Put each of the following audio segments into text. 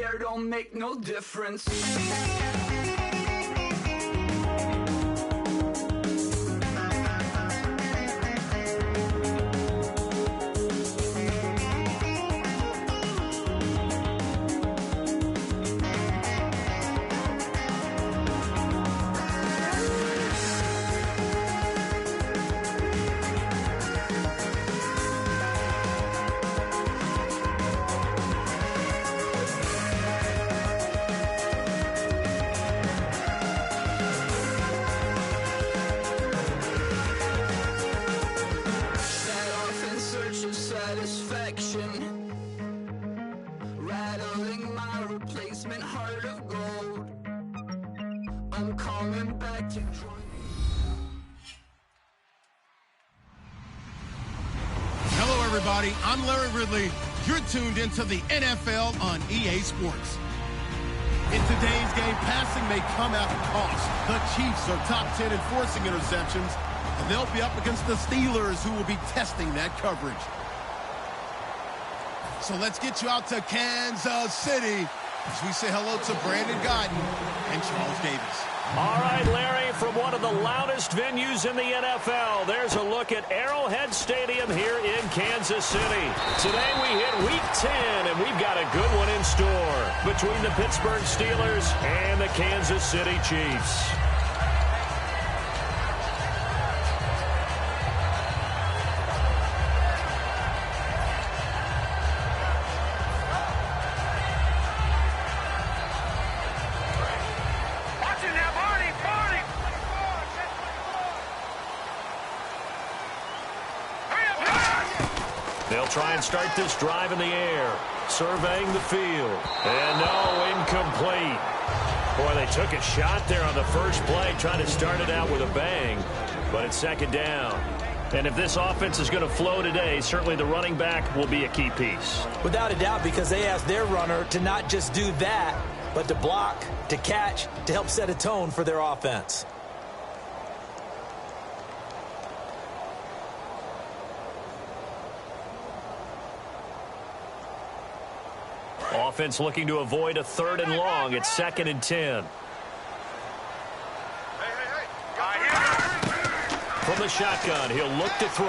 hair don't make no difference. Rattling my replacement heart of gold. I'm coming back to join. Hello, everybody. I'm Larry Ridley. You're tuned into the NFL on EA Sports. In today's game, passing may come at a cost. The Chiefs are top 10 in forcing interceptions, and they'll be up against the Steelers, who will be testing that coverage. So let's get you out to Kansas City as we say hello to Brandon Guyton and Charles Davis. All right, Larry, from one of the loudest venues in the NFL, there's a look at Arrowhead Stadium here in Kansas City. Today we hit Week 10, and we've got a good one in store between the Pittsburgh Steelers and the Kansas City Chiefs. They'll try and start this drive in the air, surveying the field. And no, incomplete. Boy, they took a shot there on the first play, trying to start it out with a bang. But it's second down. And if this offense is going to flow today, certainly the running back will be a key piece. Without a doubt, because they asked their runner to not just do that, but to block, to catch, to help set a tone for their offense. Offense looking to avoid a 3rd and long. It's 2nd and 10. From the shotgun, he'll look to throw.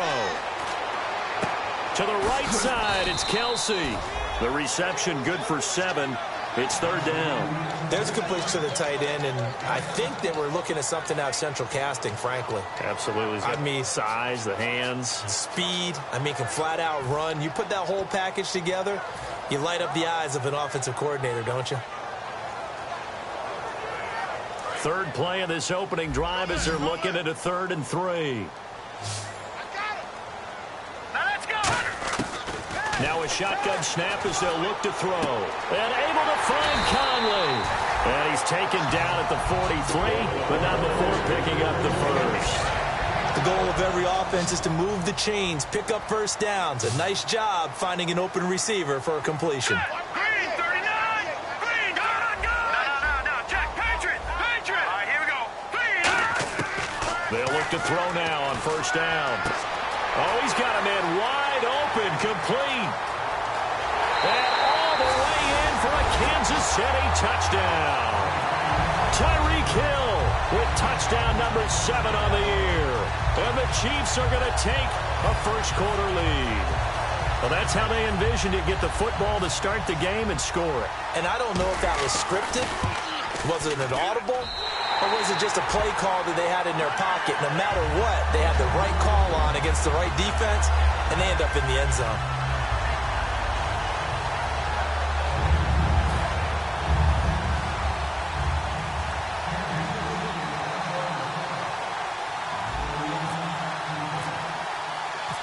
To the right side, it's Kelsey. The reception good for 7. It's 3rd down. There's a completion to the tight end, and I think that we're looking at something out of central casting, frankly. Absolutely. I mean, size, the hands. Speed. I mean, can flat out run. You put that whole package together, you light up the eyes of an offensive coordinator, don't you? Third play of this opening drive as they're looking at a 3rd and 3. Now a shotgun snap as they'll look to throw. And able to find Conley. And he's taken down at the 43, but not before picking up the first. The goal of every offense is to move the chains, pick up first downs. A nice job finding an open receiver for a completion. Green, 39! Green, go! No, Jack, Patriot! All right, here we go. Green! They'll look to throw now on first down. Oh, he's got a man wide open, complete. And all the way in for a Kansas City touchdown. Tyreek Hill with touchdown number 7 on the year. And the Chiefs are going to take a first-quarter lead. Well, that's how they envisioned it, get the football to start the game and score it. And I don't know if that was scripted. Was it an audible? Or was it just a play call that they had in their pocket? No matter what, they had the right call on against the right defense, and they end up in the end zone.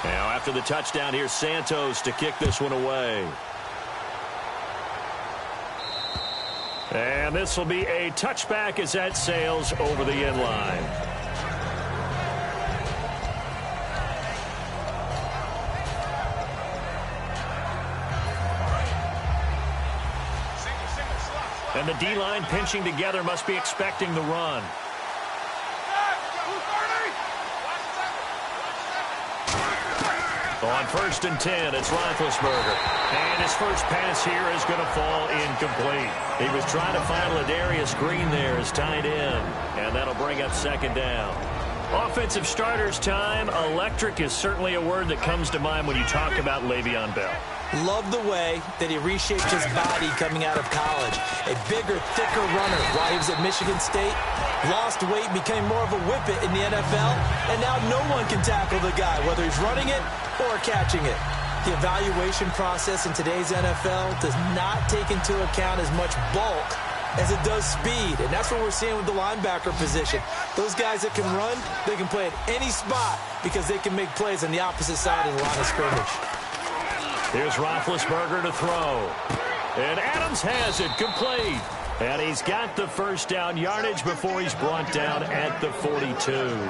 Now, after the touchdown, here's Santos to kick this one away. And this will be a touchback as that sails over the end line. And the D-line pinching together must be expecting the run. On 1st and 10, it's Roethlisberger. And his first pass here is going to fall incomplete. He was trying to find Ladarius Green there as tight end. And that'll bring up 2nd down. Offensive starters time. Electric is certainly a word that comes to mind when you talk about Le'Veon Bell. Love the way that he reshaped his body coming out of college. A bigger, thicker runner while he was at Michigan State. Lost weight, became more of a whippet in the NFL. And now no one can tackle the guy, whether he's running it or catching it. The evaluation process in today's NFL does not take into account as much bulk as it does speed. And that's what we're seeing with the linebacker position. Those guys that can run, they can play at any spot because they can make plays on the opposite side of the line of scrimmage. Here's Roethlisberger to throw. And Adams has it complete. And he's got the first down yardage before he's brought down at the 42.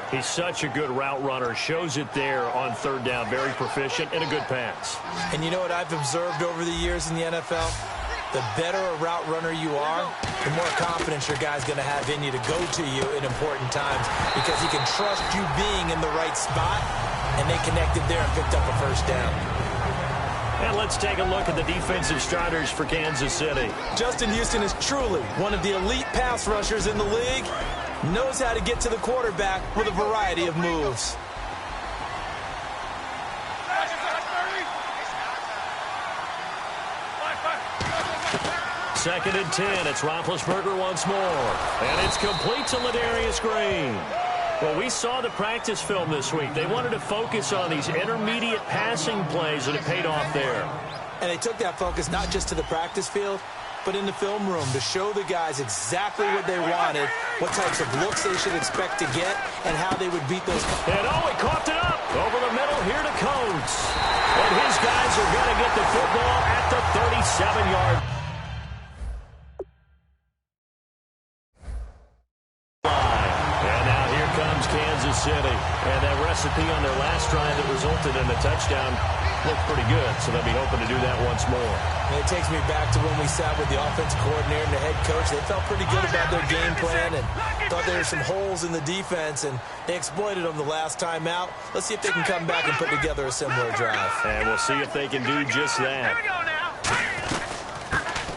He's such a good route runner. Shows it there on 3rd down. Very proficient and a good pass. And you know what I've observed over the years in the NFL? The better a route runner you are, the more confidence your guy's going to have in you to go to you in important times because he can trust you being in the right spot, and they connected there and picked up a first down. And let's take a look at the defensive starters for Kansas City. Justin Houston is truly one of the elite pass rushers in the league. Knows how to get to the quarterback with a variety of moves. Second and 10. It's Roethlisberger once more. And it's complete to Ladarius Green. Well, we saw the practice film this week. They wanted to focus on these intermediate passing plays, and it paid off there. And they took that focus not just to the practice field, but in the film room to show the guys exactly what they wanted, what types of looks they should expect to get, and how they would beat those. And he coughed it up over the middle here to Coates. And his guys are going to get the football at the 37-yard line. And now here comes Kansas City. And that recipe on their last drive that resulted in a touchdown looked pretty good, so they'll be hoping to do that once more. And it takes me back to when we sat with the offensive coordinator and the head coach. They felt pretty good about their game plan and thought there were some holes in the defense, and they exploited them the last time out. Let's see if they can come back and put together a similar drive. And we'll see if they can do just that.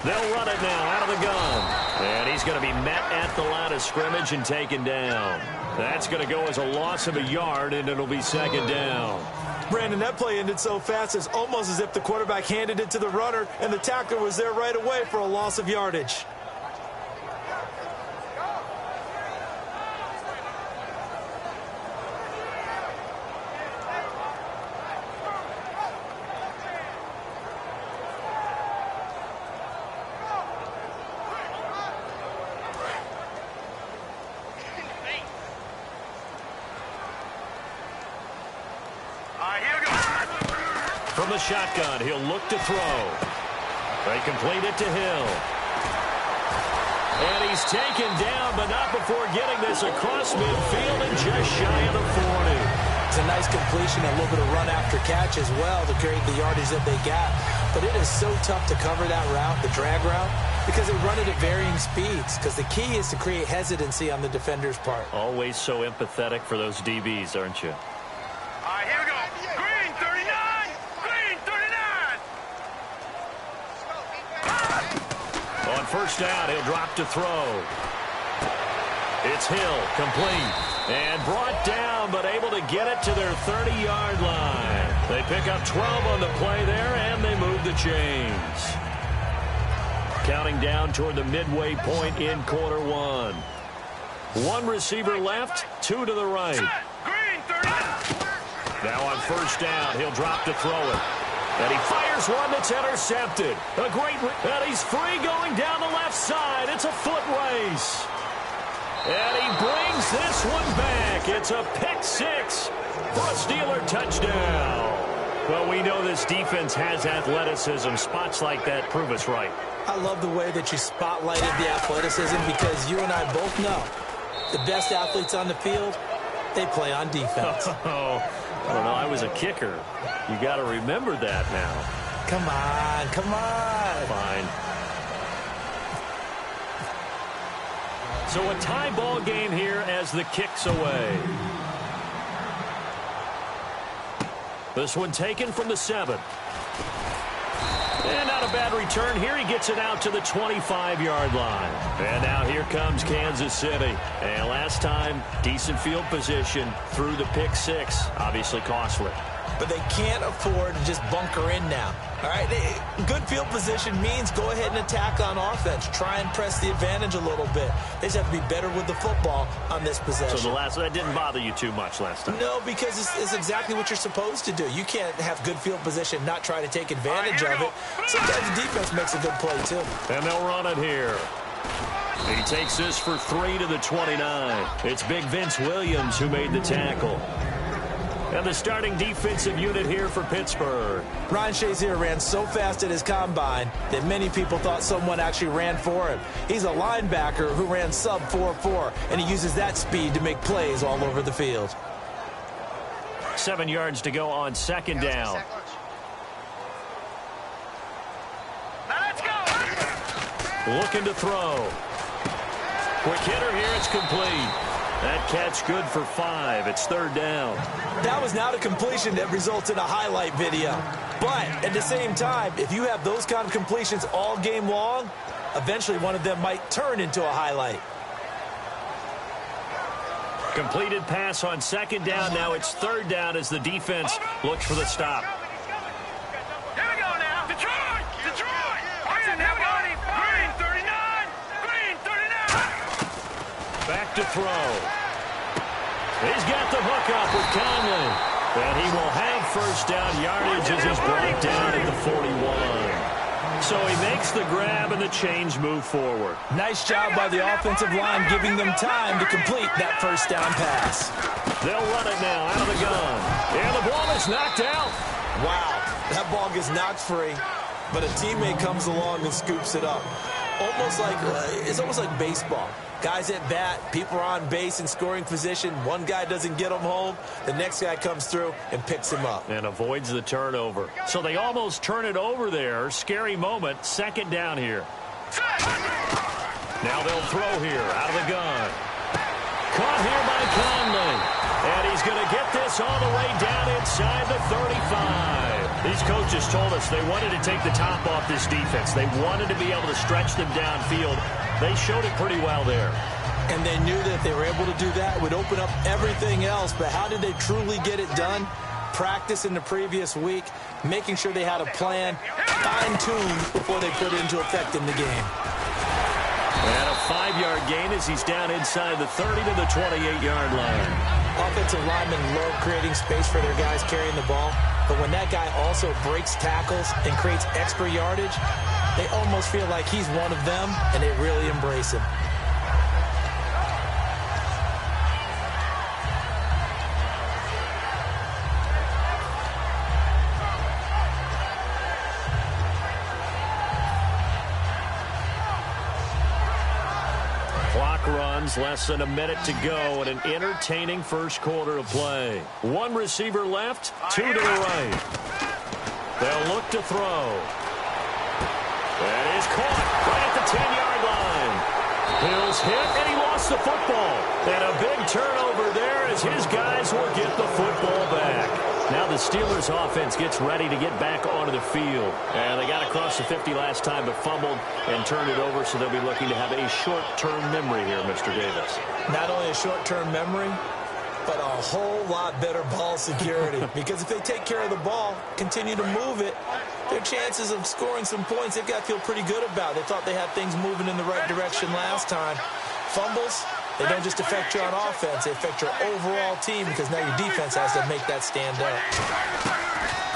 They'll run it now out of the gun. And he's going to be met at the line of scrimmage and taken down. That's going to go as a loss of a yard, and it'll be 2nd down. Brandon, that play ended so fast, it's almost as if the quarterback handed it to the runner, and the tackler was there right away for a loss of yardage. From the shotgun, he'll look to throw. They complete it to Hill. And he's taken down, but not before getting this across midfield and just shy of the 40. It's a nice completion, a little bit of run after catch as well to create the yardage that they got. But it is so tough to cover that route, the drag route, because they run it at varying speeds. Because the key is to create hesitancy on the defender's part. Always so empathetic for those DBs, aren't you? All right, here we go. Green 39! Green 39! On 1st down, he'll drop to throw. It's Hill, complete. And brought down, but able to get it to their 30-yard line. They pick up 12 on the play there, and they move the chains. Counting down toward the midway point in quarter one. One receiver left, 2 to the right. Green 39! Now on 1st down, he'll drop to throw it. And he fires one that's intercepted. A great, and he's free going down the left side. It's a foot race. And he brings this one back. It's a pick 6 for a Steeler touchdown. Well, we know this defense has athleticism. Spots like that prove us right. I love the way that you spotlighted the athleticism because you and I both know the best athletes on the field, they play on defense. Oh, I don't know. I was a kicker. You got to remember that now. Come on, come on. Fine. So a tie ball game here as the kick's away. This one taken from the 7. And not a bad return here. He gets it out to the 25-yard line. And now here comes Kansas City. And last time, decent field position through the pick 6. Obviously costly. But they can't afford to just bunker in now. All right, good field position means go ahead and attack on offense. Try and press the advantage a little bit. They just have to be better with the football on this possession. So that didn't bother you too much last time? No, because it's exactly what you're supposed to do. You can't have good field position, not try to take advantage of it. Sometimes the defense makes a good play, too. And they'll run it here. He takes this for 3 to the 29. It's Big Vince Williams who made the tackle. And the starting defensive unit here for Pittsburgh. Ryan Shazier ran so fast at his combine that many people thought someone actually ran for him. He's a linebacker who ran sub 4.4, and he uses that speed to make plays all over the field. 7 yards to go on second down. Now let's go. Looking to throw. Quick hitter here. It's complete. That catch good for 5. It's third down. That was not a completion that results in a highlight video. But at the same time, if you have those kind of completions all game long, eventually one of them might turn into a highlight. Completed pass on second down. Now it's third down as the defense looks for the stop. Here we go now. Detroit! Detroit! Green, here we go. Green, 39. Green, 39. Back to throw. He's got the hook up with Conley. And he will have first down yardage as he's brought down at the 41. So he makes the grab and the change move forward. Nice job by the offensive line giving them time to complete that first down pass. They'll run it now out of the gun. And the ball is knocked out. Wow, that ball gets knocked free, but a teammate comes along and scoops it up. It's almost like baseball. Guys at bat, people are on base in scoring position. One guy doesn't get him home. The next guy comes through and picks him up. And avoids the turnover. So they almost turn it over there. Scary moment. Second down here. Now they'll throw here out of the gun. Caught here by Conley. And he's going to get this all the way down inside the 35. These coaches told us they wanted to take the top off this defense. They wanted to be able to stretch them downfield. They showed it pretty well there. And they knew that if they were able to do that, it would open up everything else. But how did they truly get it done? Practice in the previous week, making sure they had a plan, fine-tuned before they put it into effect in the game. And a 5-yard gain as he's down inside the 30 to the 28-yard line. Offensive linemen love creating space for their guys carrying the ball. But when that guy also breaks tackles and creates extra yardage, they almost feel like he's one of them, and they really embrace him. Clock runs, less than a minute to go, and an entertaining first quarter of play. One receiver left, 2 to the right. They'll look to throw. That is caught right at the 10-yard line. Hill's hit, and he lost the football. And a big turnover there as his guys will get the football back. Now the Steelers offense gets ready to get back onto the field. And they got across the 50 last time, but fumbled and turned it over, so they'll be looking to have a short-term memory here, Mr. Davis. Not only a short-term memory, but a whole lot better ball security. Because if they take care of the ball, continue to move it, their chances of scoring some points, they've got to feel pretty good about. They thought they had things moving in the right direction last time. Fumbles, they don't just affect you on offense, they affect your overall team because now your defense has to make that stand up.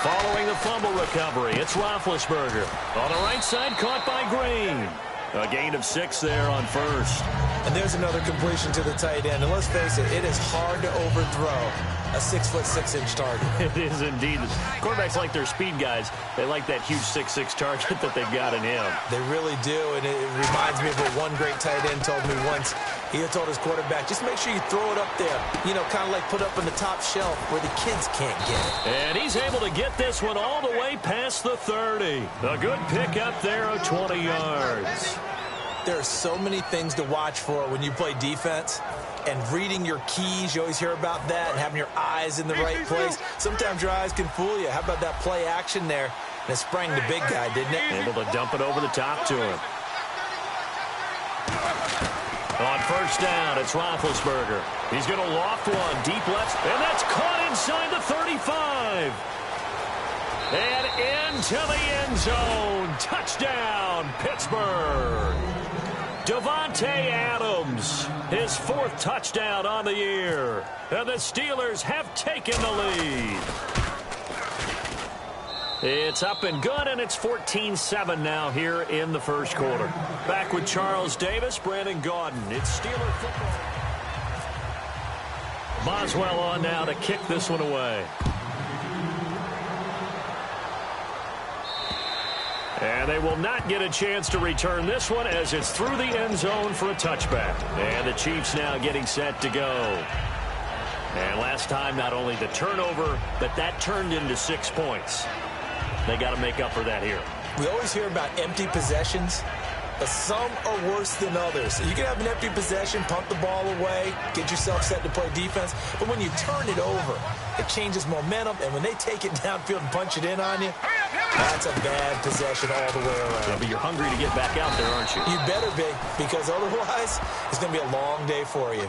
Following the fumble recovery, it's Roethlisberger. On the right side, caught by Green. A gain of 6 there on first. And there's another completion to the tight end. And let's face it, it is hard to overthrow a 6'6" target. It is indeed. Quarterbacks like their speed guys. They like that huge 6'6" target that they've got in him. They really do, and it reminds me of what one great tight end told me once. He had told his quarterback, just make sure you throw it up there. You know, kind of like put up on the top shelf where the kids can't get it. And he's able to get this one all the way past the 30. A good pickup there of 20 yards. There are so many things to watch for when you play defense. and reading your keys. You always hear about that, and having your eyes in the right place. Sometimes your eyes can fool you. How about that play action there? And it sprang the big guy, didn't it? Able to dump it over the top to him. On first down, it's Roethlisberger. He's going to loft one deep left, and that's caught inside the 35. And into the end zone. Touchdown, Pittsburgh. Davante Adams, his 4th touchdown on the year. And the Steelers have taken the lead. It's up and good, and it's 14-7 now here in the first quarter. Back with Charles Davis, Brandon Gaudin. It's Steeler football. Boswell on now to kick this one away. And they will not get a chance to return this one as it's through the end zone for a touchback. And the Chiefs now getting set to go. And last time, not only the turnover, but that turned into 6 points. They got to make up for that here. We always hear about empty possessions, but some are worse than others. You can have an empty possession, pump the ball away, get yourself set to play defense, but when you turn it over, it changes momentum, and when they take it downfield and punch it in on you, that's a bad possession all the way around. Yeah, but you're hungry to get back out there, aren't you? You better be, because otherwise, it's going to be a long day for you.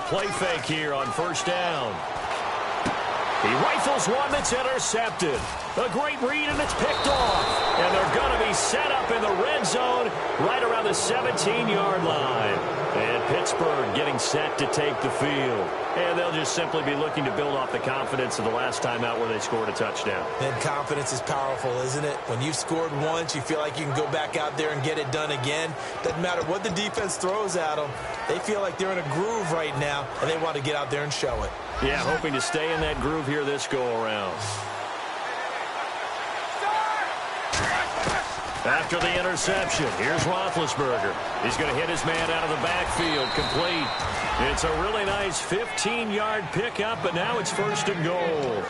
Play fake here on first down. He rifles one that's intercepted. A great read, and it's picked off. And they're going to be set up in the red zone right around the 17-yard line. And Pittsburgh getting set to take the field. And they'll just simply be looking to build off the confidence of the last time out where they scored a touchdown. And confidence is powerful, isn't it? When you've scored once, you feel like you can go back out there and get it done again. Doesn't matter what the defense throws at them. They feel like they're in a groove right now, and they want to get out there and show it. Yeah, hoping to stay in that groove here this go-around. After the interception, here's Roethlisberger. He's going to hit his man out of the backfield, complete. It's a really nice 15-yard pickup, but now it's first and goal.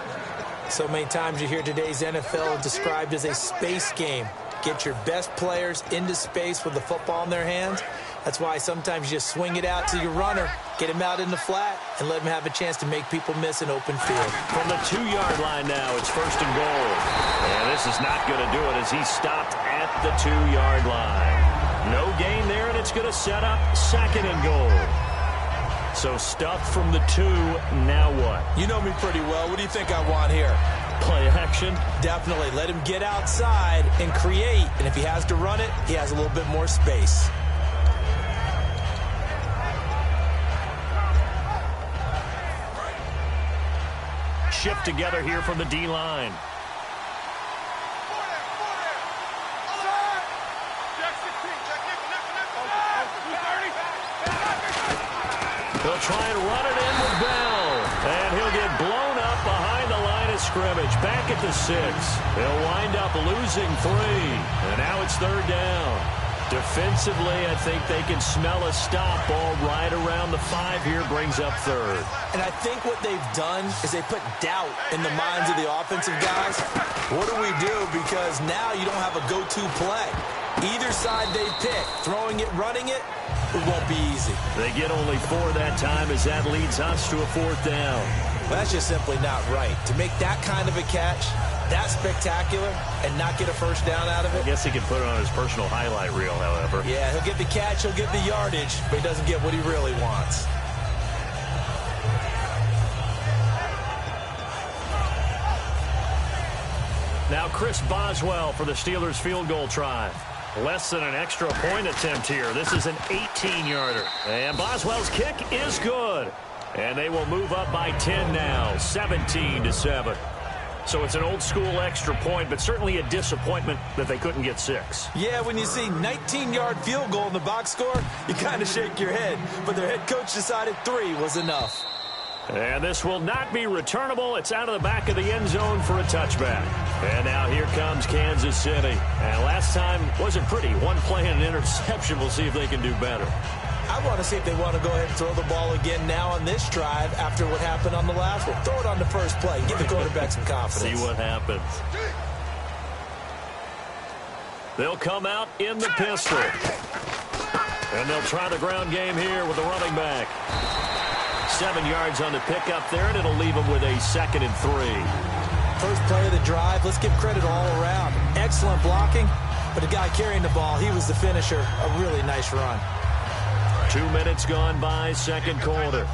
So many times you hear today's NFL described as a space game. Get your best players into space with the football in their hands. That's why sometimes you just swing it out to your runner, get him out in the flat, and let him have a chance to make people miss an open field. From the 2-yard line now, it's first and goal. And this is not going to do it as he stopped at the 2-yard line. No gain there, and it's going to set up second and goal. So stuff from the 2, now what? You know me pretty well. What do you think I want here? Play action? Definitely. Let him get outside and create. And if he has to run it, he has a little bit more space. Shift together here from the D-line. He'll try and run it in with Bell. And he'll get blown up behind the line of scrimmage. Back at the 6. He'll wind up losing 3. And now it's third down. Defensively, I think they can smell a stop ball right around the 5 here, brings up third. And I think what they've done is they put doubt in the minds of the offensive guys. What do we do? Because now you don't have a go-to play. Either side they pick, throwing it, running it, it won't be easy. They get only 4 that time as that leads us to a 4th down. Well, that's just simply not right. To make that kind of a catch, that spectacular, and not get a first down out of it. I guess he could put it on his personal highlight reel, however. Yeah, he'll get the catch, he'll get the yardage, but he doesn't get what he really wants. Now Chris Boswell for the Steelers field goal try. Less than an extra point attempt here. This is an 18-yarder. And Boswell's kick is good. And they will move up by 10 now, 17-7. So it's an old-school extra point, but certainly a disappointment that they couldn't get 6. Yeah, when you see 19-yard field goal in the box score, you kind of shake your head. But their head coach decided 3 was enough. And this will not be returnable. It's out of the back of the end zone for a touchback. And now here comes Kansas City. And last time wasn't pretty. One play and an interception. We'll see if they can do better. I want to see if they want to go ahead and throw the ball again now on this drive after what happened on the last one. Throw it on the first play. Give the quarterback some confidence. See what happens. They'll come out in the pistol. And they'll try the ground game here with the running back. 7 yards on the pickup there, and it'll leave them with a 2nd and 3. First play of the drive. Let's give credit all around. Excellent blocking, but the guy carrying the ball, he was the finisher. A really nice run. 2 minutes gone by, second quarter.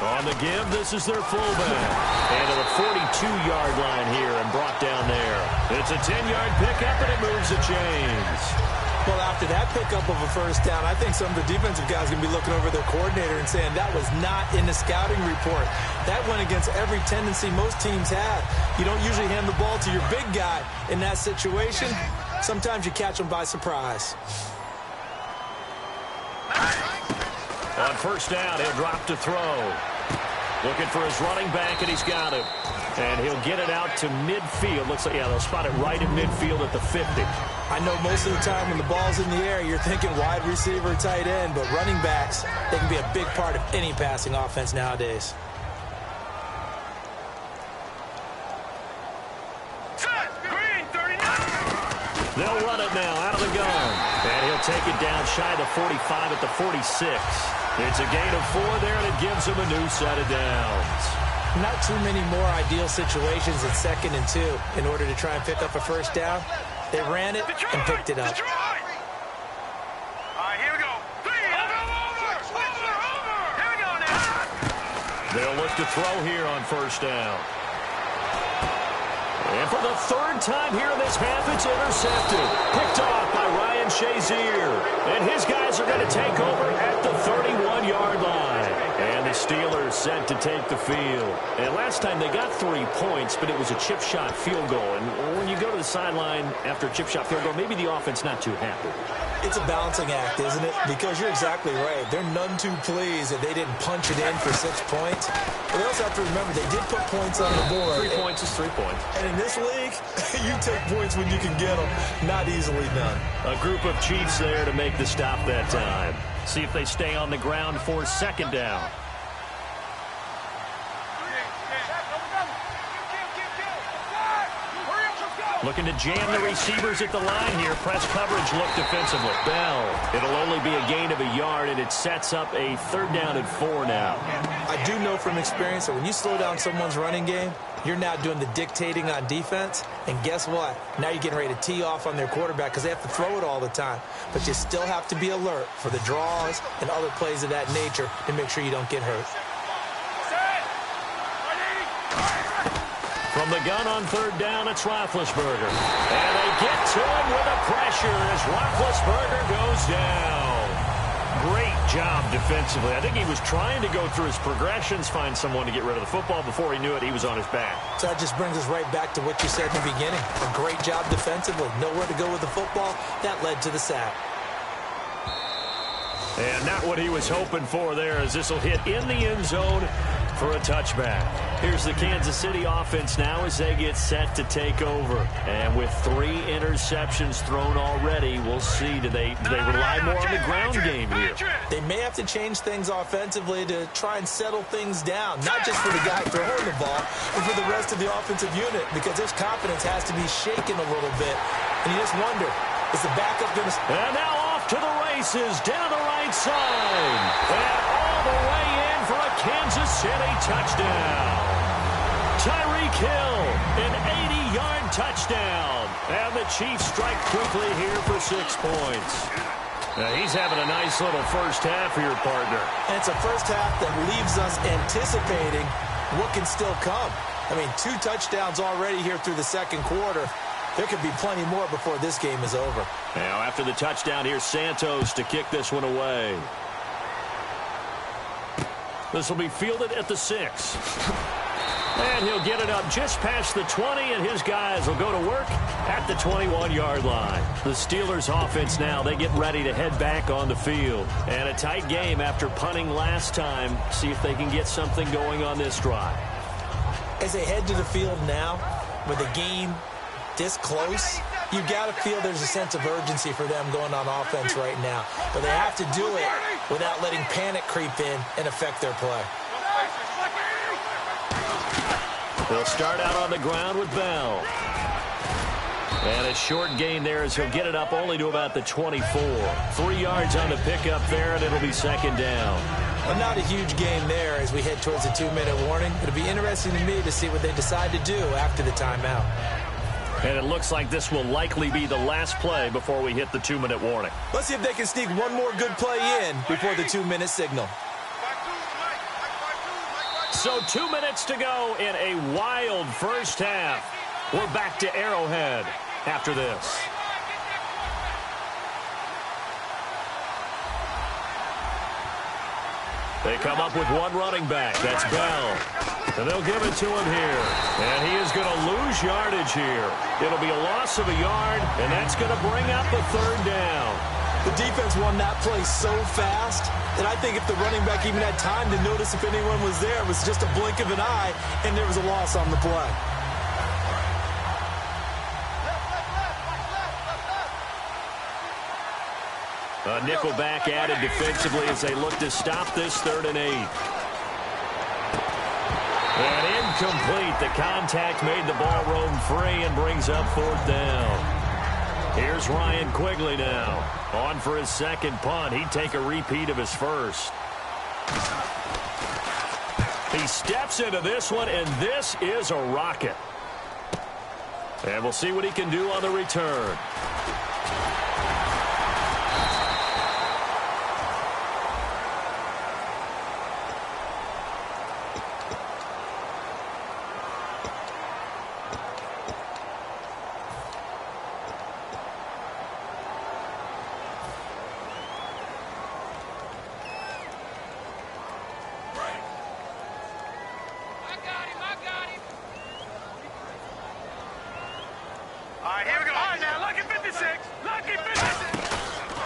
On the give, this is their fullback. And to the 42-yard line here and brought down there. It's a 10-yard pickup, and it moves the chains. Well, after that pickup of a first down, I think some of the defensive guys are going to be looking over their coordinator and saying that was not in the scouting report. That went against every tendency most teams have. You don't usually hand the ball to your big guy in that situation. Sometimes you catch them by surprise. On first down, he'll drop to throw. Looking for his running back, and he's got him. And he'll get it out to midfield. Looks like, yeah, they'll spot it right in midfield at the 50. I know most of the time when the ball's in the air, you're thinking wide receiver, tight end, but running backs, they can be a big part of any passing offense nowadays. They'll run it now out of the gun. And he'll take it down shy of the 45 at the 46. It's a gain of 4 there, and it gives him a new set of downs. Not too many more ideal situations at 2nd and 2 in order to try and pick up a first down. They ran it and picked it up. All right, here we go. Over. Here we go now. They'll look to throw here on first down. And for the 3rd time here in this half, it's intercepted. Picked off by Ryan Shazier. And his guys are going to take over at the 31-yard line. And the Steelers set to take the field. And last time they got 3 points, but it was a chip shot field goal. And when you go to the sideline after a chip shot field goal, maybe the offense not too happy. It's a balancing act, isn't it? Because you're exactly right. They're none too pleased that they didn't punch it in for 6 points. But they also have to remember they did put points on the board. 3 points is 3 points. And in this league, you take points when you can get them. Not easily done. A group of Chiefs there to make the stop that time. See if they stay on the ground for 2nd down. Looking to jam the receivers at the line here. Press coverage look defensively. Bell. It'll only be a gain of a yard, and it sets up a 3rd down and 4 now. I do know from experience that when you slow down someone's running game, you're now doing the dictating on defense. And guess what? Now you're getting ready to tee off on their quarterback because they have to throw it all the time. But you still have to be alert for the draws and other plays of that nature to make sure you don't get hurt. From the gun on 3rd down, it's Roethlisberger. And they get to him with a pressure as Roethlisberger goes down. Great job defensively. I think he was trying to go through his progressions, find someone to get rid of the football. Before he knew it, he was on his back. So that just brings us right back to what you said in the beginning. A great job defensively. Nowhere to go with the football. That led to the sack. And not what he was hoping for there, as this will hit in the end zone for a touchback. Here's the Kansas City offense now as they get set to take over. And with 3 interceptions thrown already, we'll see. Do they rely more on the ground game here? They may have to change things offensively to try and settle things down. Not just for the guy throwing the ball, but for the rest of the offensive unit. Because his confidence has to be shaken a little bit. And you just wonder, is the backup going to... And now off to the races down the right side. And all the way in for a Kansas City touchdown. Tyreek Hill, an 80-yard touchdown. And the Chiefs strike quickly here for 6 points. Now he's having a nice little first half here, partner. And it's a first half that leaves us anticipating what can still come. I mean, 2 touchdowns already here through the 2nd quarter. There could be plenty more before this game is over. Now after the touchdown, here's Santos to kick this one away. This will be fielded at the 6. And he'll get it up just past the 20, and his guys will go to work at the 21-yard line. The Steelers' offense now, they get ready to head back on the field. And a tight game after punting last time. See if they can get something going on this drive. As they head to the field now, with the game this close, you got to feel there's a sense of urgency for them going on offense right now. But they have to do it without letting panic creep in and affect their play. They'll start out on the ground with Bell. And a short gain there as he'll get it up only to about the 24. 3 yards on the pickup there, and it'll be second down. Well, not a huge gain there as we head towards the 2-minute warning. It'll be interesting to me to see what they decide to do after the timeout. And it looks like this will likely be the last play before we hit the 2-minute warning. Let's see if they can sneak one more good play in before the 2-minute signal. So 2 minutes to go in a wild first half. We're back to Arrowhead after this. They come up with one running back. That's Bell. And they'll give it to him here. And he is going to lose yardage here. It'll be a loss of a yard, and that's going to bring up a third down. The defense won that play so fast that I think if the running back even had time to notice if anyone was there, it was just a blink of an eye, and there was a loss on the play. A nickelback added defensively as they look to stop this 3rd and 8. And incomplete. The contact made the ball roam free and brings up 4th down. Here's Ryan Quigley now. On for his second punt. He'd take a repeat of his first. He steps into this one, and this is a rocket. And we'll see what he can do on the return.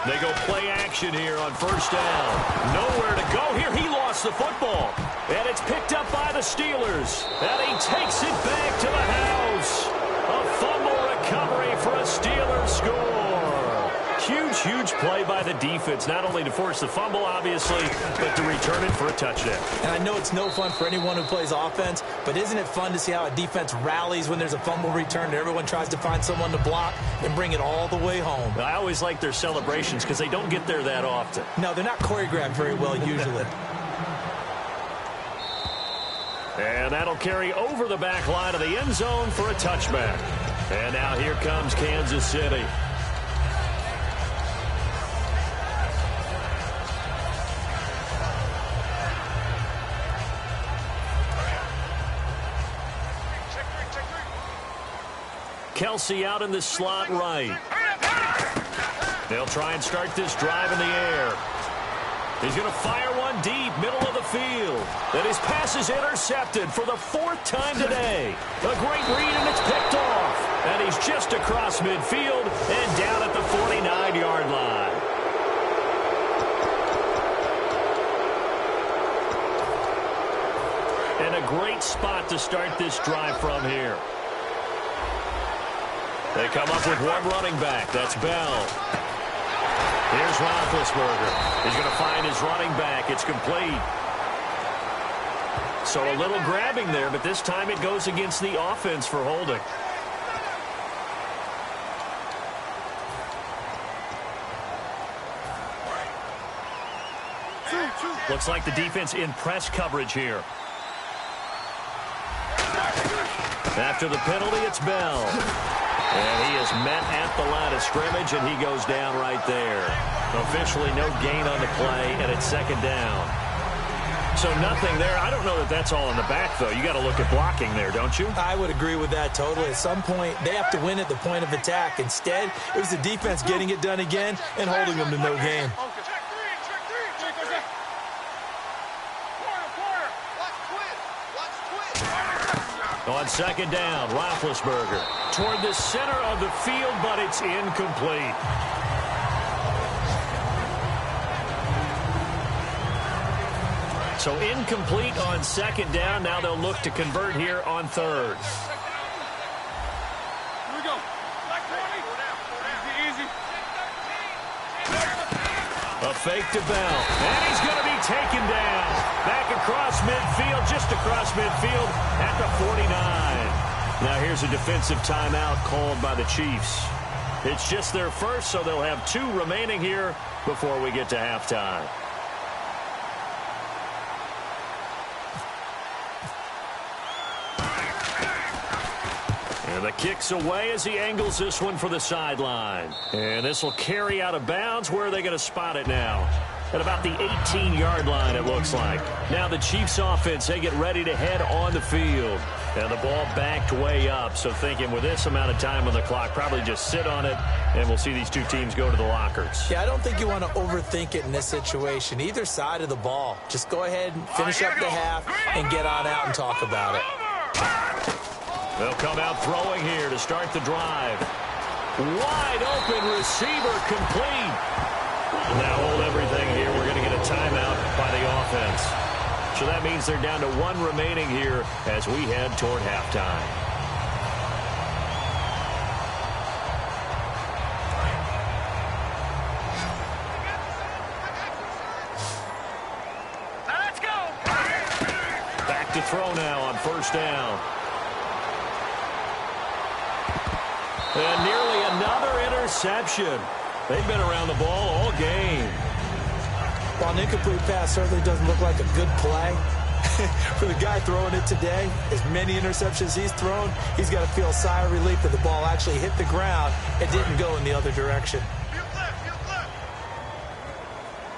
They go play action here on first down. Nowhere to go here. He lost the football. And it's picked up by the Steelers. And he takes it back to the house. A fumble recovery for a Steelers score. Huge, huge play by the defense. Not only to force the fumble, obviously, but to return it for a touchdown. And I know it's no fun for anyone who plays offense, but isn't it fun to see how a defense rallies when there's a fumble return and everyone tries to find someone to block and bring it all the way home? I always like their celebrations because they don't get there that often. No, they're not choreographed very well usually. And that'll carry over the back line of the end zone for a touchback. And now here comes Kansas City. Kelsey out in the slot right. They'll try and start this drive in the air. He's going to fire one deep, middle of the field. And his pass is intercepted for the 4th time today. A great read, and it's picked off. And he's just across midfield and down at the 49-yard line. And a great spot to start this drive from here. They come up with one running back. That's Bell. Here's Roethlisberger. He's going to find his running back. It's complete. So a little grabbing there, but this time it goes against the offense for holding. Looks like the defense in press coverage here. After the penalty, it's Bell. And he is met at the line of scrimmage, and he goes down right there. Officially no gain on the play, and it's second down. So nothing there. I don't know that that's all in the back, though. You got to look at blocking there, don't you? I would agree with that totally. At some point, they have to win at the point of attack. Instead, it was the defense getting it done again and holding them to no gain. On second down, Roethlisberger toward the center of the field, but it's incomplete. So incomplete on second down. Now they'll look to convert here on third. Here we go. Like 20. Easy. A fake to Bell. And he's going to be taken down. Back across midfield, just across midfield at the 49. Now here's a defensive timeout called by the Chiefs. It's just their first, so they'll have 2 remaining here before we get to halftime. And the kick's away as he angles this one for the sideline. And this will carry out of bounds. Where are they going to spot it now? At about the 18-yard line, it looks like. Now the Chiefs offense, they get ready to head on the field. And the ball backed way up. So thinking with this amount of time on the clock, probably just sit on it, and we'll see these 2 teams go to the lockers. Yeah, I don't think you want to overthink it in this situation. Either side of the ball. Just go ahead and finish up the half and get on out and talk about it. They'll come out throwing here to start the drive. Wide open receiver complete. Now hold everything here. We're going to get a timeout by the offense. So that means they're down to 1 remaining here as we head toward halftime. Let's go. Back to throw now on first down. And nearly another interception. They've been around the ball all game. While an incomplete pass certainly doesn't look like a good play, for the guy throwing it today, as many interceptions he's thrown, he's got to feel a sigh of relief that the ball actually hit the ground and didn't go in the other direction.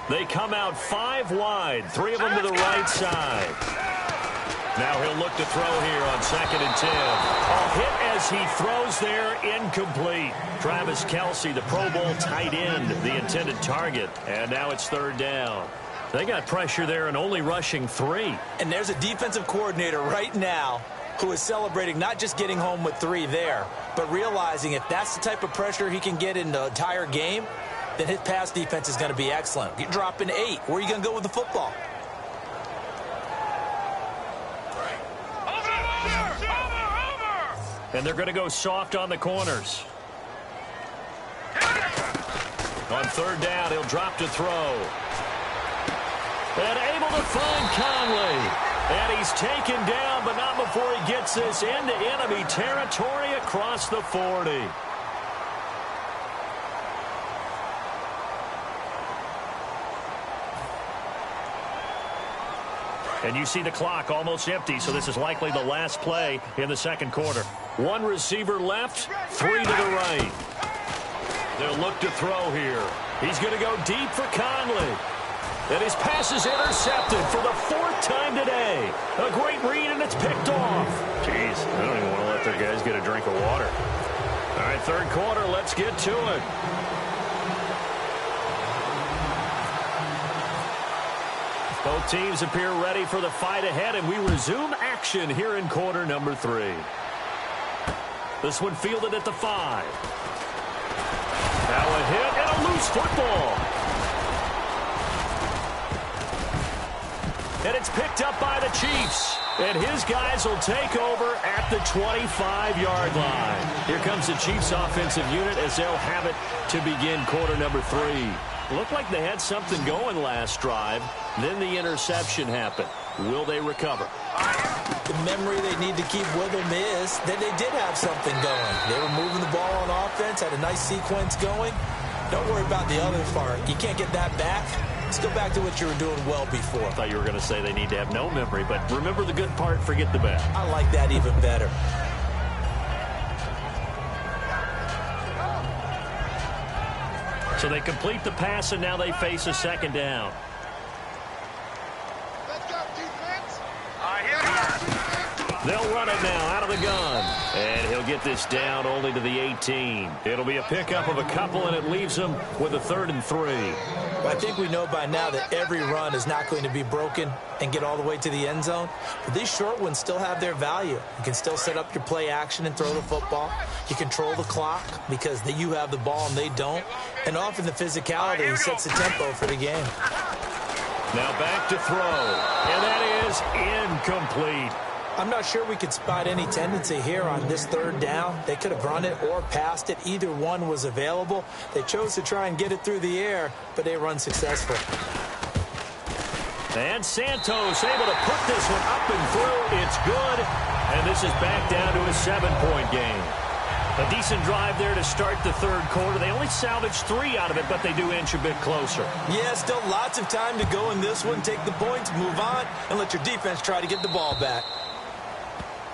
They come out 5 wide, 3 of them to the right side. Now he'll look to throw here on 2nd and 10. A hit as he throws there, incomplete. Travis Kelce, the Pro Bowl tight end, the intended target. And now it's 3rd down. They got pressure there and only rushing 3. And there's a defensive coordinator right now who is celebrating not just getting home with 3 there, but realizing if that's the type of pressure he can get in the entire game, then his pass defense is going to be excellent. You're dropping 8. Where are you going to go with the football? And they're going to go soft on the corners. On 3rd down, he'll drop to throw. And able to find Conley. And he's taken down, but not before he gets this into enemy territory across the 40. And you see the clock almost empty, so this is likely the last play in the 2nd quarter. 1 receiver left, 3 to the right. They'll look to throw here. He's going to go deep for Conley. And his pass is intercepted for the 4th time today. A great read, and it's picked off. Jeez, I don't even want to let their guys get a drink of water. All right, 3rd quarter, let's get to it. Both teams appear ready for the fight ahead, and we resume action here in quarter number 3. This one fielded at the 5. Now a hit and a loose football. And it's picked up by the Chiefs. And his guys will take over at the 25-yard line. Here comes the Chiefs offensive unit as they'll have it to begin quarter number 3. Looked like they had something going last drive. Then the interception happened. Will they recover? The memory they need to keep with them is that they did have something going. They were moving the ball on offense, had a nice sequence going. Don't worry about the other part. You can't get that back. Let's go back to what you were doing well before. I thought you were going to say they need to have no memory, but remember the good part, forget the bad. I like that even better. So they complete the pass, and now they face a 2nd down. Let's go, defense. They'll run it now out of the gun. And he'll get this down only to the 18. It'll be a pickup of a couple, and it leaves them with a 3rd and 3. Well, I think we know by now that every run is not going to be broken and get all the way to the end zone. But these short ones still have their value. You can still set up your play action and throw the football. You control the clock because you have the ball and they don't. And often the physicality sets the tempo for the game. Now back to throw, and that is incomplete. I'm not sure we could spot any tendency here on this 3rd down. They could have run it or passed it. Either one was available. They chose to try and get it through the air, but they were unsuccessful. And Santos able to put this one up and through. It's good, and this is back down to a 7-point game. A decent drive there to start the 3rd quarter. They only salvaged 3 out of it, but they do inch a bit closer. Yeah, still lots of time to go in this one. Take the points, move on, and let your defense try to get the ball back.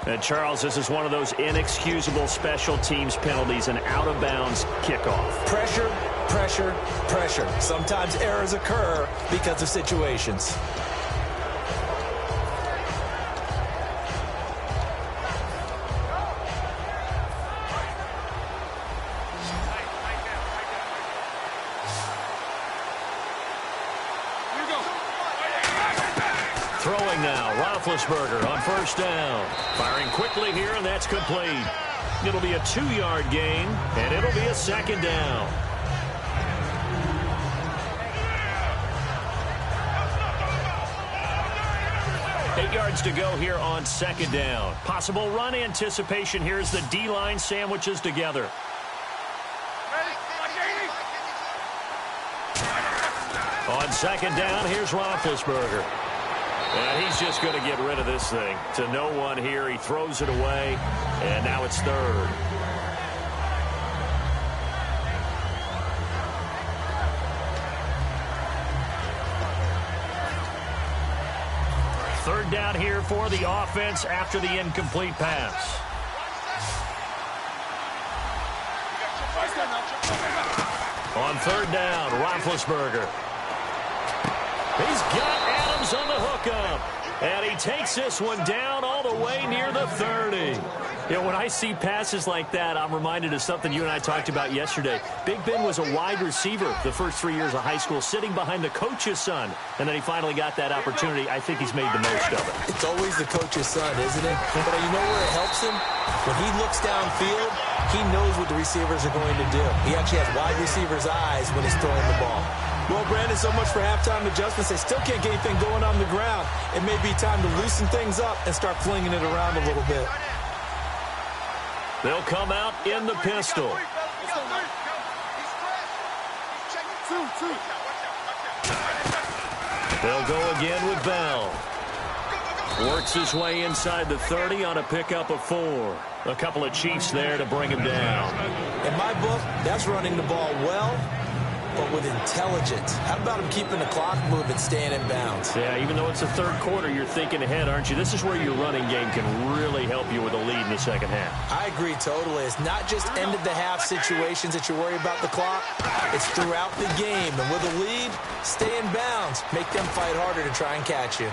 And Charles, this is one of those inexcusable special teams penalties, an out-of-bounds kickoff. Pressure, pressure, pressure. Sometimes errors occur because of situations. Throwing now, Roethlisberger on 1st down. Firing quickly here, and that's complete. It'll be a 2-yard gain, and it'll be a 2nd down. Eight yards to go here on 2nd down. Possible run anticipation here as the D-line sandwiches together. On 2nd down, here's Roethlisberger. And he's just going to get rid of this thing. To no one here. He throws it away. And now it's 3rd. Third down here for the offense after the incomplete pass. On 3rd down, Roethlisberger. He's got Adams on the hookup. And he takes this one down all the way near the 30. You know, when I see passes like that, I'm reminded of something you and I talked about yesterday. Big Ben was a wide receiver the first 3 years of high school, sitting behind the coach's son. And then he finally got that opportunity. I think he's made the most of it. It's always the coach's son, isn't it? But you know where it helps him? When he looks downfield, he knows what the receivers are going to do. He actually has wide receivers' eyes when he's throwing the ball. Well, Brandon, so much for halftime adjustments. They still can't get anything going on the ground. It may be time to loosen things up and start flinging it around a little bit. They'll come out in the pistol. They'll go again with Bell. Works his way inside the 30 on a pickup of 4. A couple of Chiefs there to bring him down. In my book, that's running the ball well, but with intelligence. How about him keeping the clock moving, staying in bounds? Yeah, even though it's the 3rd quarter, you're thinking ahead, aren't you? This is where your running game can really help you with a lead in the 2nd half. I agree totally. It's not just end-of-the-half situations that you worry about the clock. It's throughout the game. And with a lead, stay in bounds. Make them fight harder to try and catch you.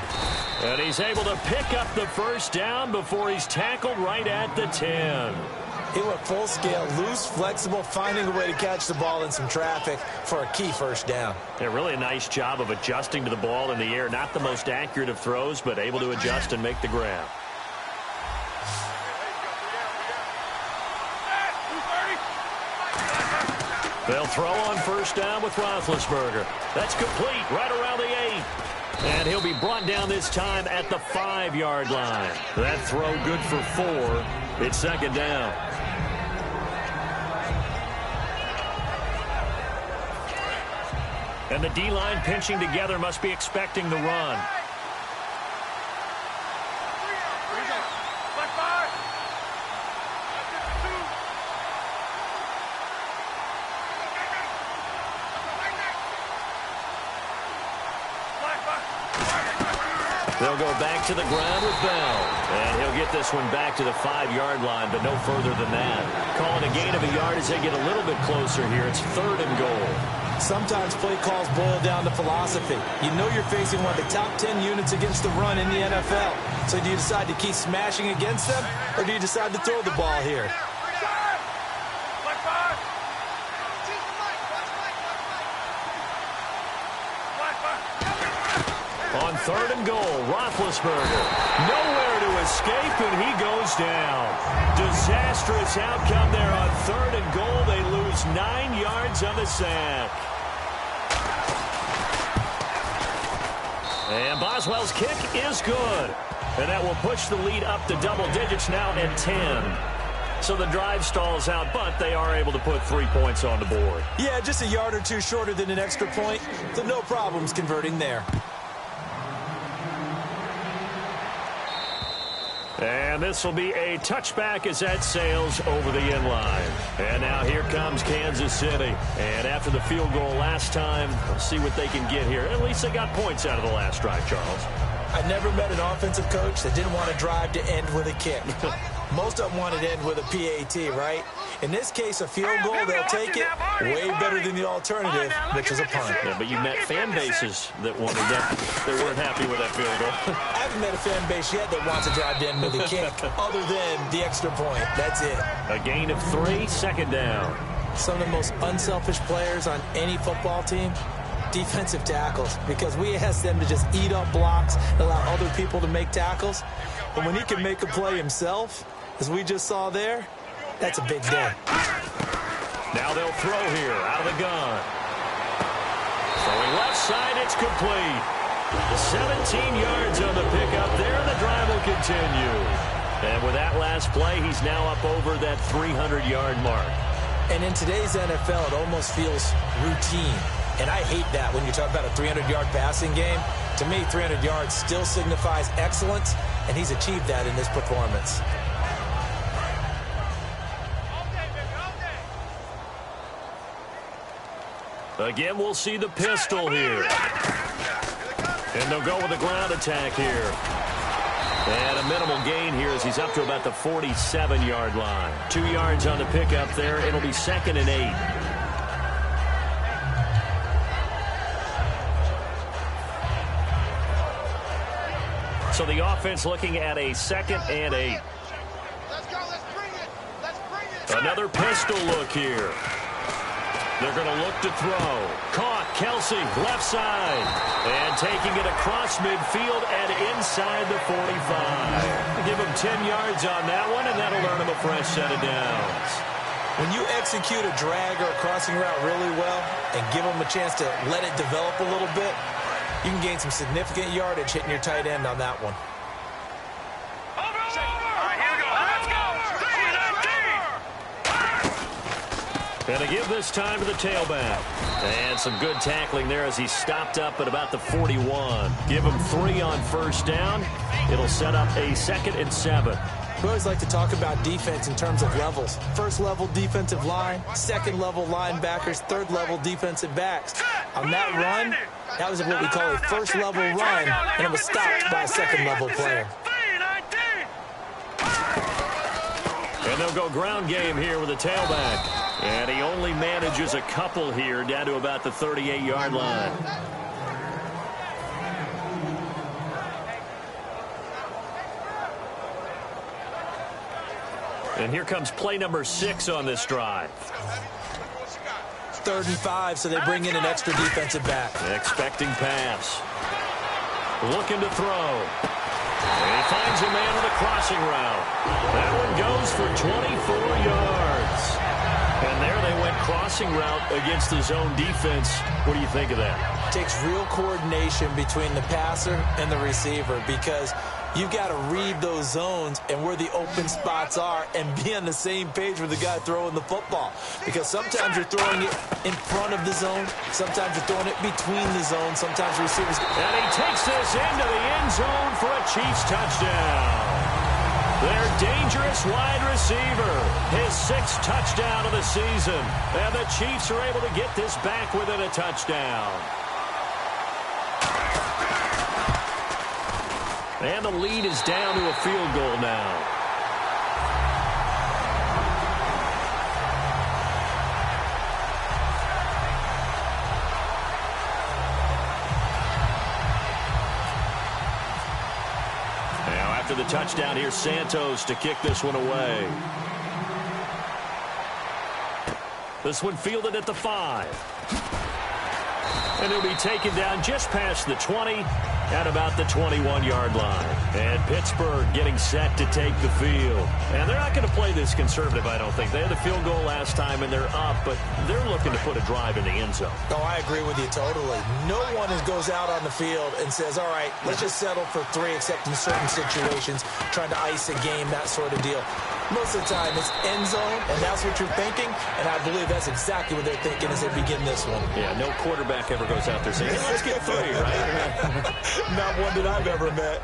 And he's able to pick up the 1st down before he's tackled right at the 10. He went full scale, loose, flexible, finding a way to catch the ball in some traffic for a key 1st down. Yeah, really a nice job of adjusting to the ball in the air. Not the most accurate of throws, but able to adjust and make the grab. They'll throw on 1st down with Roethlisberger. That's complete right around the 8. And he'll be brought down this time at the 5-yard line. That throw good for 4. It's 2nd down. And the D-line pinching together must be expecting the run. They'll go back to the ground with Bell. And he'll get this one back to the 5-yard line, but no further than that. Calling a gain of a yard as they get a little bit closer here. It's 3rd and goal. Sometimes play calls boil down to philosophy. You know you're facing one of the top 10 units against the run in the NFL. So do you decide to keep smashing against them, or do you decide to throw the ball here? On 3rd and goal, Roethlisberger. Nowhere to escape, and he goes down. Disastrous outcome there on 3rd and goal. They lose 9 yards on the sack. And Boswell's kick is good. And that will push the lead up to double digits now at 10. So the drive stalls out, but they are able to put 3 points on the board. Yeah, just a yard or two shorter than an extra point, so no problems converting there. And this will be a touchback as that sails over the end line. And now here comes Kansas City. And after the field goal last time, we'll see what they can get here. At least they got points out of the last drive, Charles. I never met an offensive coach that didn't want to drive to end with a kick. Most of them wanted to end with a PAT, right? In this case, a field goal, they'll take it. Way better than the alternative, which is a punt. Yeah, but you met fan bases that wanted that. They weren't happy with that field goal. I haven't met a fan base yet that wants to drive to end with a kick, other than the extra point. That's it. A gain of 3, 2nd down. Some of the most unselfish players on any football team, defensive tackles, because we ask them to just eat up blocks and allow other people to make tackles. But when he can make a play himself, as we just saw there, that's a big day. Now they'll throw here out of the gun. Throwing left side, it's complete. 17 yards on the pickup there, and the drive will continue. And with that last play, he's now up over that 300-yard mark. And in today's NFL, it almost feels routine. And I hate that when you talk about a 300-yard passing game. To me, 300 yards still signifies excellence, and he's achieved that in this performance. Again, we'll see the pistol here. And they'll go with a ground attack here. And a minimal gain here as he's up to about the 47-yard line. 2 yards on the pickup there. It'll be 2nd and 8. So the offense looking at a 2nd and 8. Let's go, let's bring it. Let's bring it. Another pistol look here. They're going to look to throw. Caught, Kelsey, left side. And taking it across midfield and inside the 45. Give him 10 yards on that one, and that'll earn him a fresh set of downs. When you execute a drag or a crossing route really well and give them a chance to let it develop a little bit, you can gain some significant yardage hitting your tight end on that one. All right, here we go. Let's go. 3-19. And to give this time to the tailback. And some good tackling there as he stopped up at about the 41. Give him 3 on 1st down. It'll set up a 2nd and 7. We always like to talk about defense in terms of levels. 1st level defensive line, 2nd level linebackers, 3rd level defensive backs. On that run, that was what we call a 1st level run, and it was stopped by a 2nd level player. And they'll go ground game here with a tailback. And he only manages a couple here down to about the 38-yard line. And here comes play number 6 on this drive. 3rd and 5, so they bring in an extra defensive back. Expecting pass. Looking to throw. And he finds a man on a crossing route. That one goes for 24 yards. And there they went crossing route against the zone defense. What do you think of that? It takes real coordination between the passer and the receiver, because you've got to read those zones and where the open spots are and be on the same page with the guy throwing the football. Because sometimes you're throwing it in front of the zone. Sometimes you're throwing it between the zones. Sometimes receivers... And he takes this into the end zone for a Chiefs touchdown. Their dangerous wide receiver. His 6th touchdown of the season. And the Chiefs are able to get this back within a touchdown. And the lead is down to a field goal now. after the touchdown. Here's Santos to kick this one away. This one fielded at the 5. And he'll be taken down just past the 20 at about the 21-yard line. And Pittsburgh getting set to take the field. And they're not going to play this conservative, I don't think. They had the field goal last time, and they're up, but they're looking to put a drive in the end zone. No, I agree with you totally. No one goes out on the field and says, all right, let's just settle for 3, except in certain situations, trying to ice a game, that sort of deal. Most of the time, it's end zone, and that's what you're thinking, and I believe that's exactly what they're thinking as they begin this one. Yeah, no quarterback ever goes out there saying, hey, let's get 3, right? Not one that I've ever met.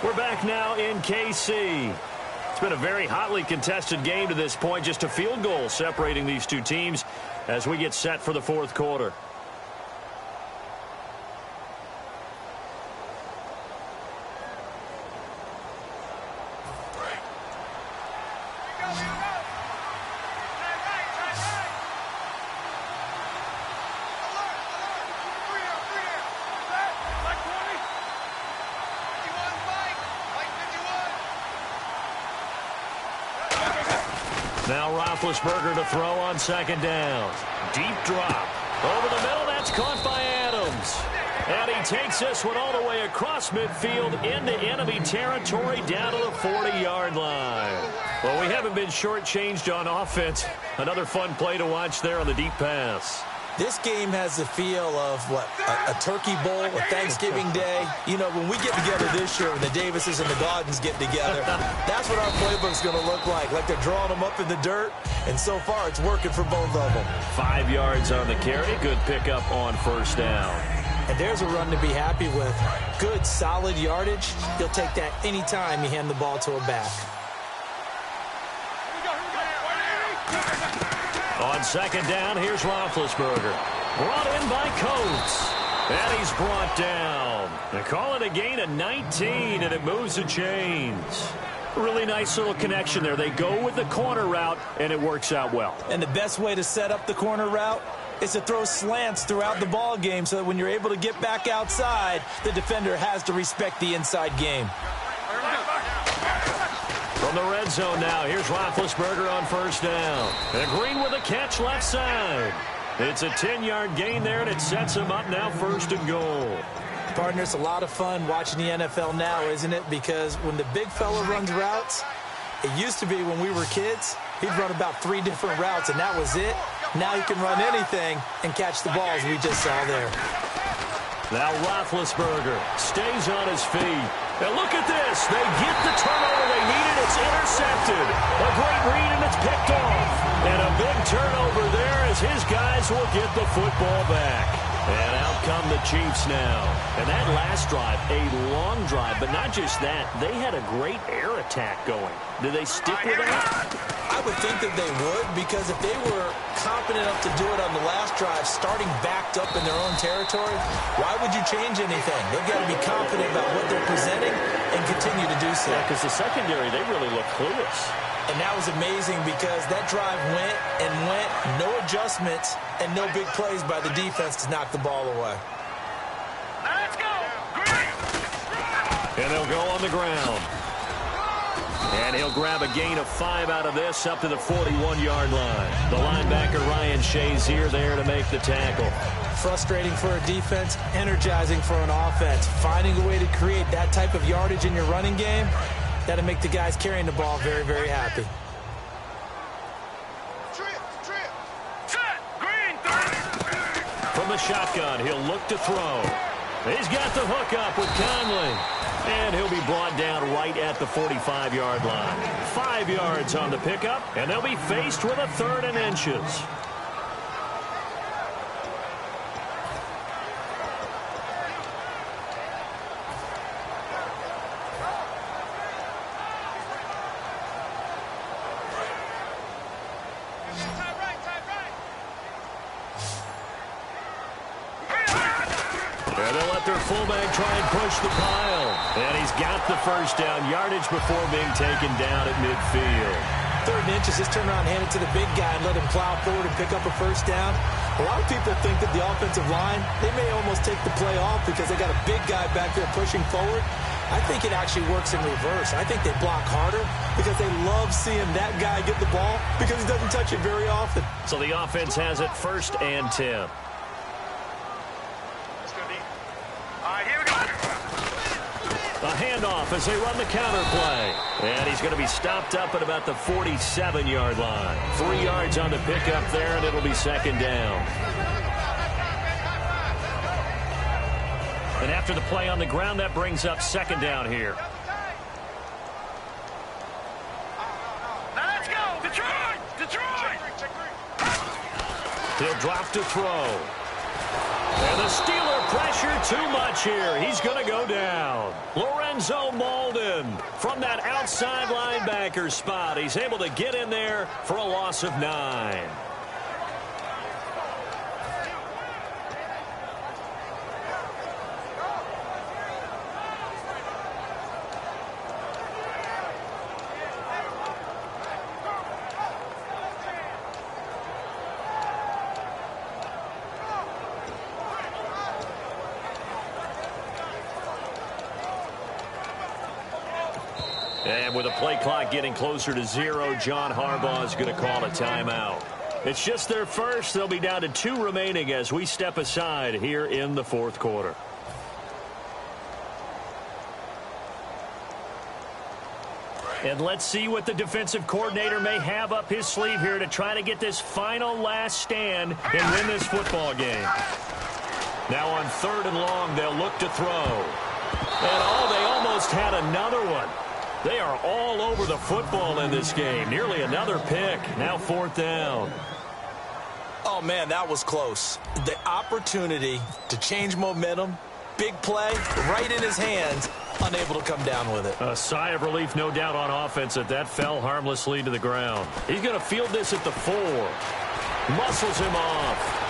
We're back now in KC. It's been a very hotly contested game to this point. Just a field goal separating these two teams as we get set for the fourth quarter. Now Roethlisberger to throw on second down. Deep drop. Over the middle, that's caught by Adams. And he takes this one all the way across midfield into enemy territory down to the 40-yard line. Well, we haven't been shortchanged on offense. Another fun play to watch there on the deep pass. This game has the feel of, what, a turkey bowl, a Thanksgiving day. You know, when we get together this year, when the Davises and the Gaudens get together, that's what our playbook's going to look like they're drawing them up in the dirt, and so far it's working for both of them. 5 yards on the carry, good pickup on first down. And there's a run to be happy with. Good, solid yardage. He'll take that any time you hand the ball to a back. On second down, here's Roethlisberger. Brought in by Coates. And he's brought down. They call it a gain of 19, and it moves the chains. Really nice little connection there. They go with the corner route, and it works out well. And the best way to set up the corner route is to throw slants throughout the ball game so that when you're able to get back outside, the defender has to respect the inside game. From the red zone now, here's Roethlisberger on first down. And Green with a catch left side. It's a 10-yard gain there, and it sets him up now first and goal. Partner, it's a lot of fun watching the NFL now, isn't it? Because when the big fella runs routes, it used to be when we were kids, he'd run about 3 different routes, and that was it. Now he can run anything and catch the balls we just saw there. Now Roethlisberger stays on his feet. And look at this. They get the turnover they needed. It's intercepted. A great read, and it's picked off. And a big turnover there as his guys will get the football back. And out come the Chiefs now. And that last drive, a long drive, but not just that. They had a great air attack going. Do they stick with that? I would think that they would, because if they were confident enough to do it on the last drive, starting backed up in their own territory, why would you change anything? They've got to be confident about what they're presenting and continue to do so. Yeah, because the secondary, they really look clueless. And that was amazing because that drive went and went, no adjustments, and no big plays by the defense to knock the ball away. Let's go! And they'll go on the ground. And he'll grab a gain of 5 out of this up to the 41-yard line. The linebacker, Ryan Shazier, there to make the tackle. Frustrating for a defense, energizing for an offense. Finding a way to create that type of yardage in your running game, that'll make the guys carrying the ball very, very happy. From the shotgun, he'll look to throw. He's got the hook up with Conley. And he'll be brought down right at the 45-yard line. 5 yards on the pickup, and they'll be faced with a 3rd and inches. And they'll let their fullback try and push the pile. And he's got the first down yardage before being taken down at midfield. 3rd and inches, just turn around, hand it to the big guy, and let him plow forward and pick up a first down. A lot of people think that the offensive line, they may almost take the play off because they got a big guy back there pushing forward. I think it actually works in reverse. I think they block harder because they love seeing that guy get the ball because he doesn't touch it very often. So the offense has it 1st and 10. A handoff as they run the counter play. And he's going to be stopped up at about the 47-yard line. 3 yards on the pickup there, and it'll be 2nd down. And after the play on the ground, that brings up 2nd down here. Now let's go! Detroit! Detroit! He'll drop to throw. And the Steeler pressure too much here. He's going to go down. Lorenzo Malden from that outside linebacker spot. He's able to get in there for a loss of 9. And with the play clock getting closer to 0, John Harbaugh is going to call a timeout. It's just their first. They'll be down to 2 remaining as we step aside here in the 4th quarter. And let's see what the defensive coordinator may have up his sleeve here to try to get this final last stand and win this football game. Now on 3rd and long, they'll look to throw. And they almost had another one. They are all over the football in this game. Nearly another pick. Now 4th down. Oh, man, that was close. The opportunity to change momentum, big play, right in his hands, unable to come down with it. A sigh of relief, no doubt, on offense that fell harmlessly to the ground. He's going to field this at the 4. Muscles him off.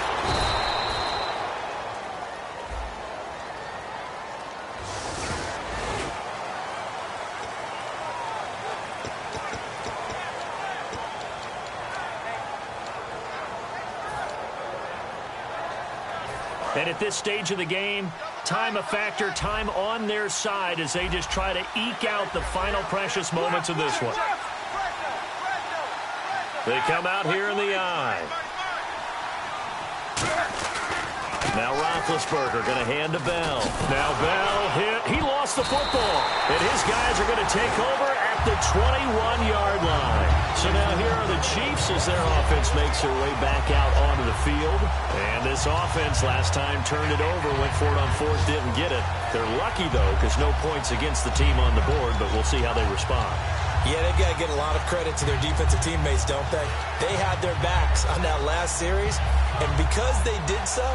And at this stage of the game, time a factor, time on their side as they just try to eke out the final precious moments of this one. They come out here in the eye. Now Roethlisberger going to hand to Bell. Now Bell hit. He lost the football. And his guys are going to take over at the 21-yard line. So now here are the Chiefs as their offense makes their way back out onto the field. And this offense last time turned it over, went for it on 4th, didn't get it. They're lucky, though, because no points against the team on the board, but we'll see how they respond. Yeah, they've got to get a lot of credit to their defensive teammates, don't they? They had their backs on that last series, and because they did so,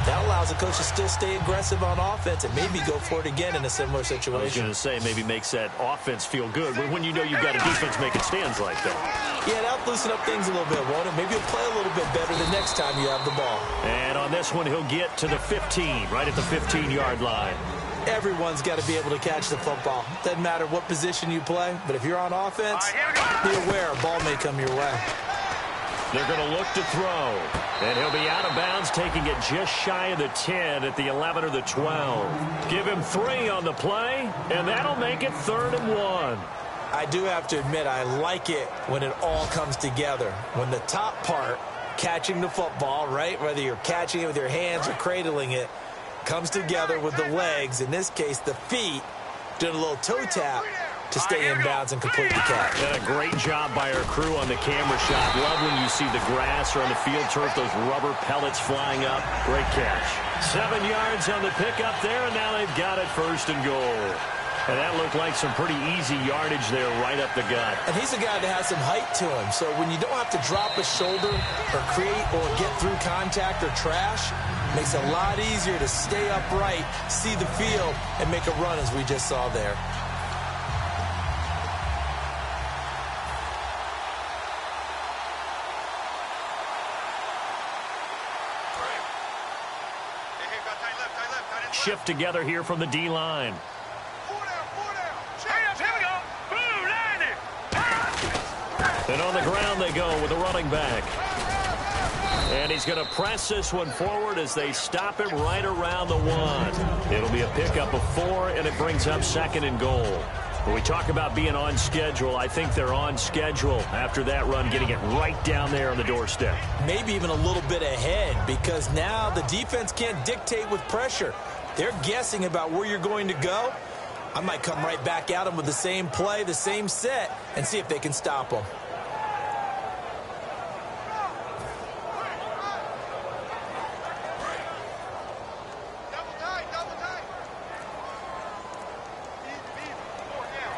that allows the coach to still stay aggressive on offense and maybe go for it again in a similar situation. I was going to say, maybe makes that offense feel good when you know you've got a defense making stands like that. Yeah, that'll loosen up things a little bit, won't it? Maybe you'll play a little bit better the next time you have the ball. And on this one, he'll get to the 15, right at the 15-yard line. Everyone's got to be able to catch the football. Doesn't matter what position you play, but if you're on offense, be aware a ball may come your way. They're going to look to throw. And he'll be out of bounds, taking it just shy of the 10 at the 11 or the 12. Give him 3 on the play, and that'll make it 3rd and 1. I do have to admit, I like it when it all comes together. When the top part, catching the football, right, whether you're catching it with your hands or cradling it, comes together with the legs, in this case the feet, doing a little toe tap to stay in bounds and complete the catch. And a great job by our crew on the camera shot. Love when you see the grass or on the field turf, those rubber pellets flying up. Great catch. 7 yards on the pickup there, and now they've got it 1st and goal. And that looked like some pretty easy yardage there right up the gut. And he's a guy that has some height to him, so when you don't have to drop a shoulder or create or get through contact or trash, makes it a lot easier to stay upright, see the field, and make a run as we just saw there. Hey, got tight left, shift together here from the D-line. And on the ground they go with the running back. And he's going to press this one forward as they stop him right around the 1. It'll be a pickup of 4, and it brings up 2nd and goal. When we talk about being on schedule, I think they're on schedule after that run, getting it right down there on the doorstep. Maybe even a little bit ahead, because now the defense can't dictate with pressure. They're guessing about where you're going to go. I might come right back at them with the same play, the same set, and see if they can stop them.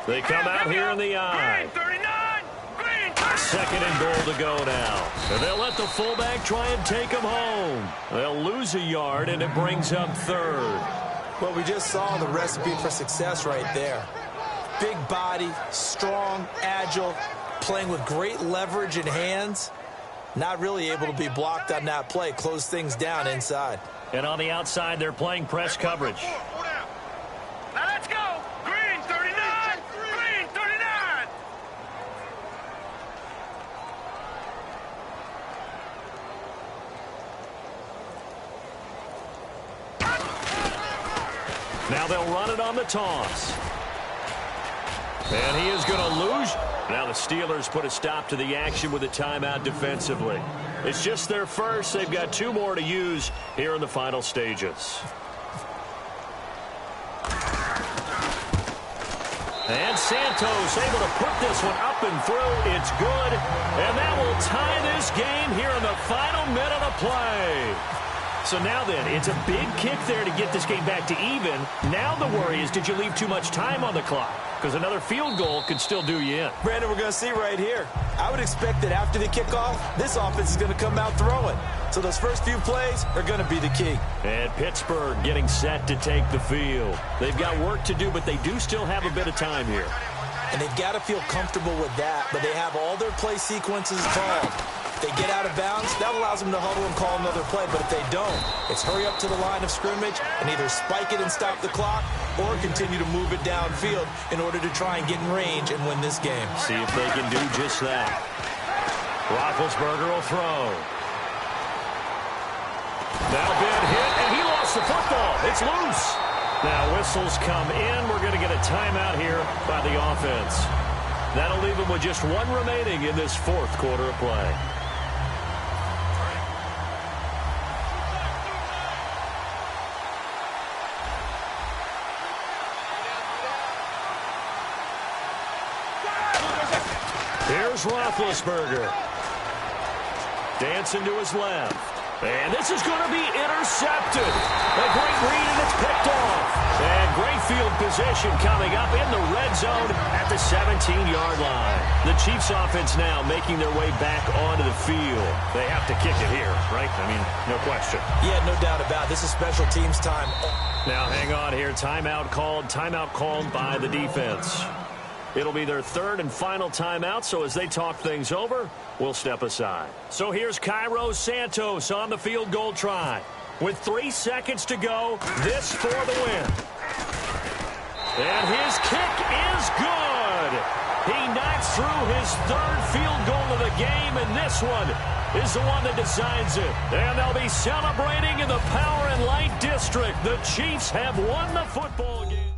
They come out here in the eye. 2nd and goal to go now. And they'll let the fullback try and take him home. They'll lose a yard, and it brings up 3rd. Well, we just saw the recipe for success right there. Big body, strong, agile, playing with great leverage in hands. Not really able to be blocked on that play. Close things down inside. And on the outside, they're playing press coverage. Now let's go. Green 39. Green 39. Now they'll run it on the toss. And he is going to lose. Now the Steelers put a stop to the action with a timeout defensively. It's just their first. They've got 2 more to use here in the final stages. And Santos able to put this one up and through. It's good. And that will tie this game here in the final minute of play. So now then, it's a big kick there to get this game back to even. Now the worry is, did you leave too much time on the clock? Because another field goal could still do you in. Brandon, we're going to see right here. I would expect that after the kickoff, this offense is going to come out throwing. So those first few plays are going to be the key. And Pittsburgh getting set to take the field. They've got work to do, but they do still have a bit of time here. And they've got to feel comfortable with that, but they have all their play sequences called. If they get out of bounds, that allows them to huddle and call another play. But if they don't, it's hurry up to the line of scrimmage and either spike it and stop the clock or continue to move it downfield in order to try and get in range and win this game. See if they can do just that. Roethlisberger will throw. Now big hit, and he lost the football. It's loose. Now whistles come in. We're going to get a timeout here by the offense. That'll leave them with just 1 remaining in this 4th quarter of play. Here's Roethlisberger. Dancing to his left. And this is going to be intercepted. A great read, and it's picked off. And great field position coming up in the red zone at the 17-yard line. The Chiefs offense now making their way back onto the field. They have to kick it here, right? I mean, no question. Yeah, no doubt about it. This is special teams time. Now, hang on here. Timeout called by the defense. It'll be their 3rd and final timeout, so as they talk things over, we'll step aside. So here's Cairo Santos on the field goal try. With 3 seconds to go, this for the win. And his kick is good. He knocks through his 3rd field goal of the game, and this one is the one that decides it. And they'll be celebrating in the Power and Light District. The Chiefs have won the football game.